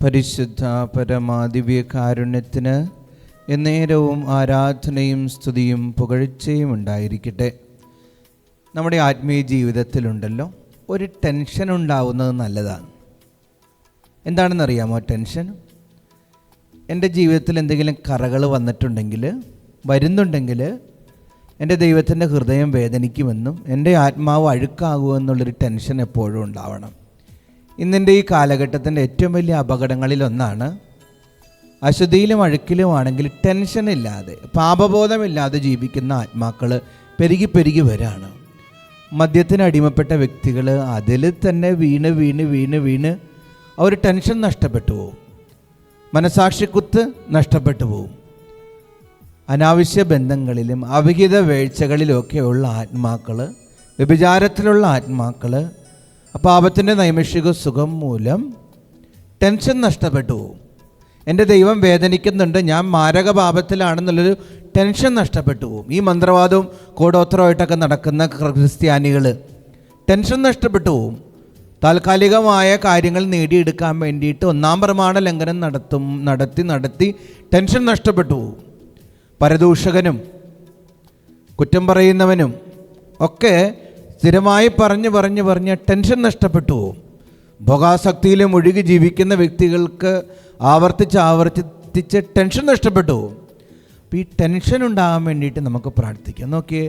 പരിശുദ്ധ പരമാദിവ്യ കാരുണ്യത്തിന് എന്നേരവും ആരാധനയും സ്തുതിയും പുകഴ്ചയും ഉണ്ടായിരിക്കട്ടെ. നമ്മുടെ ആത്മീയ ജീവിതത്തിലുണ്ടല്ലോ ഒരു ടെൻഷൻ ഉണ്ടാവുന്നത് നല്ലതാണ്. എന്താണെന്നറിയാമോ ടെൻഷൻ? എൻ്റെ ജീവിതത്തിൽ എന്തെങ്കിലും കറകൾ വരുന്നുണ്ടെങ്കിൽ എൻ്റെ ദൈവത്തിൻ്റെ ഹൃദയം വേദനിക്കുമെന്നും എൻ്റെ ആത്മാവ് അഴുക്കാകുമെന്നുള്ളൊരു ടെൻഷൻ എപ്പോഴും ഉണ്ടാവണം. ഇന്നിൻ്റെ ഈ കാലഘട്ടത്തിൻ്റെ ഏറ്റവും വലിയ അപകടങ്ങളിലൊന്നാണ് അശുദ്ധിയിലും അഴുക്കിലുമാണെങ്കിൽ ടെൻഷനില്ലാതെ പാപബോധമില്ലാതെ ജീവിക്കുന്ന ആത്മാക്കൾ പെരുകി വരാണ്. മദ്യത്തിന് അടിമപ്പെട്ട വ്യക്തികൾ അതിൽ തന്നെ വീണ് അവർ ടെൻഷൻ നഷ്ടപ്പെട്ടു പോവും, മനസാക്ഷിക്കുത്ത് നഷ്ടപ്പെട്ടു പോവും. അനാവശ്യ ബന്ധങ്ങളിലും അവിഹിത വീഴ്ചകളിലുമൊക്കെയുള്ള ആത്മാക്കൾ, വ്യഭിചാരത്തിലുള്ള ആത്മാക്കൾ പാപത്തിൻ്റെ നൈമിഷിക സുഖം മൂലം ടെൻഷൻ നഷ്ടപ്പെട്ടു പോവും. എൻ്റെ ദൈവം വേദനിക്കുന്നുണ്ട്, ഞാൻ മാരക പാപത്തിലാണെന്നുള്ളൊരു ടെൻഷൻ നഷ്ടപ്പെട്ടു പോവും. ഈ മന്ത്രവാദവും കൂടോത്രമായിട്ടൊക്കെ നടക്കുന്ന ക്രിസ്ത്യാനികൾ ടെൻഷൻ നഷ്ടപ്പെട്ടു പോവും. താൽക്കാലികമായ കാര്യങ്ങൾ നേടിയെടുക്കാൻ വേണ്ടിയിട്ട് ഒന്നാം പ്രമാണ ലംഘനം നടത്തി ടെൻഷൻ നഷ്ടപ്പെട്ടു പോവും. പരദൂഷകനും കുറ്റം പറയുന്നവനും ഒക്കെ സ്ഥിരമായി പറഞ്ഞ് ടെൻഷൻ നഷ്ടപ്പെട്ടു പോവും. ഭോഗാസക്തിയിലും ഒഴുകി ജീവിക്കുന്ന വ്യക്തികൾക്ക് ആവർത്തിച്ച് ടെൻഷൻ നഷ്ടപ്പെട്ടു പോവും. അപ്പോൾ ഈ ടെൻഷൻ ഉണ്ടാകാൻ വേണ്ടിയിട്ട് നമുക്ക് പ്രാർത്ഥിക്കാം. നോക്കിയേ,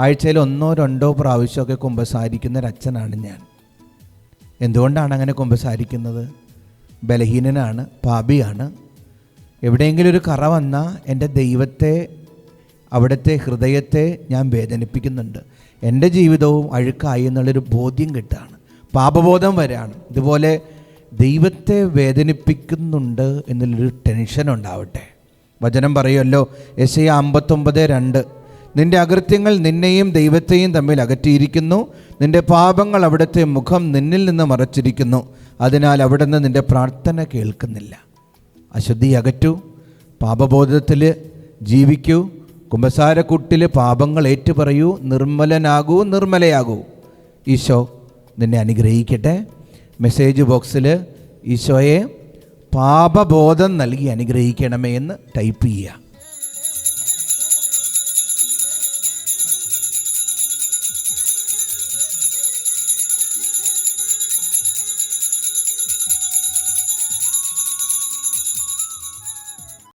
ആഴ്ചയിൽ 1-2 പ്രാവശ്യമൊക്കെ കുമ്പസാരിക്കുന്ന ഒരച്ഛനാണ് ഞാൻ. എന്തുകൊണ്ടാണ് അങ്ങനെ കുമ്പസാരിക്കുന്നത്? ബലഹീനനാണ്, പാപിയാണ്. എവിടെയെങ്കിലും ഒരു കറ വന്നാൽ എൻ്റെ ദൈവത്തെ, അവിടുത്തെ ഹൃദയത്തെ ഞാൻ വേദനിപ്പിക്കുന്നുണ്ട്, എൻ്റെ ജീവിതവും അഴുക്കായി എന്നുള്ളൊരു ബോധ്യം കിട്ടുകയാണ്, പാപബോധം വരികയാണ്. ഇതുപോലെ ദൈവത്തെ വേദനിപ്പിക്കുന്നുണ്ട് എന്നുള്ളൊരു ടെൻഷൻ ഉണ്ടാവട്ടെ. വചനം പറയുമല്ലോ, യെശയ്യാ 59:2, നിൻ്റെ അകൃത്യങ്ങൾ നിന്നെയും ദൈവത്തെയും തമ്മിൽ അകറ്റിയിരിക്കുന്നു, നിൻ്റെ പാപങ്ങൾ അവിടുത്തെ മുഖം നിന്നിൽ നിന്ന് മറച്ചിരിക്കുന്നു, അതിനാൽ അവിടുന്ന് നിൻ്റെ പ്രാർത്ഥന കേൾക്കുന്നില്ല. അശുദ്ധി അകറ്റൂ, പാപബോധത്തിൽ ജീവിക്കൂ, കുമ്പസാരക്കൂട്ടിൽ പാപങ്ങൾ ഏറ്റുപറയൂ, നിർമ്മലയാകൂ. ഈശോ നിന്നെ അനുഗ്രഹിക്കട്ടെ. മെസ്സേജ് ബോക്സിൽ ഈശോയെ പാപബോധം നൽകി അനുഗ്രഹിക്കണമേ എന്ന് ടൈപ്പ് ചെയ്യുക.